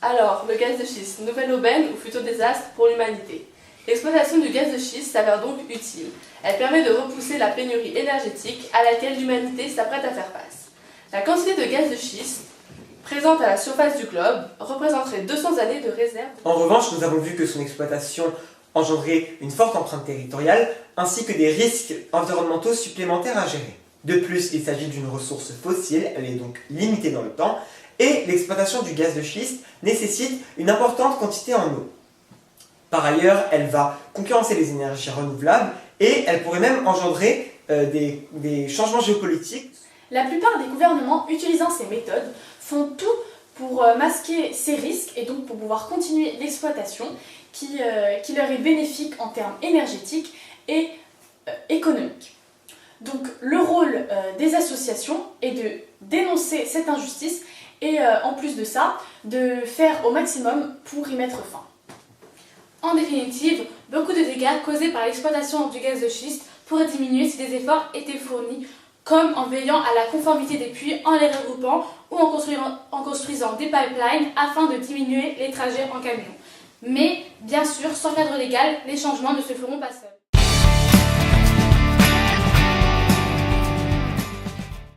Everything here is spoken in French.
Alors, le gaz de schiste, nouvelle aubaine ou futur désastre pour l'humanité. L'exploitation du gaz de schiste s'avère donc utile. Elle permet de repousser la pénurie énergétique à laquelle l'humanité s'apprête à faire face. La quantité de gaz de schiste présente à la surface du globe représenterait 200 années de réserve. En revanche, nous avons vu que son exploitation engendrait une forte empreinte territoriale ainsi que des risques environnementaux supplémentaires à gérer. De plus, il s'agit d'une ressource fossile, elle est donc limitée dans le temps, et l'exploitation du gaz de schiste nécessite une importante quantité en eau. Par ailleurs, elle va concurrencer les énergies renouvelables et elle pourrait même engendrer des changements géopolitiques. La plupart des gouvernements utilisant ces méthodes font tout pour masquer ces risques et donc pour pouvoir continuer l'exploitation qui leur est bénéfique en termes énergétiques et économiques. Donc le rôle des associations est de dénoncer cette injustice et en plus de ça, de faire au maximum pour y mettre fin. En définitive, beaucoup de dégâts causés par l'exploitation du gaz de schiste pourraient diminuer si des efforts étaient fournis, comme en veillant à la conformité des puits, en les regroupant ou en construisant des pipelines afin de diminuer les trajets en camion. Mais, bien sûr, sans cadre légal, les changements ne se feront pas seuls.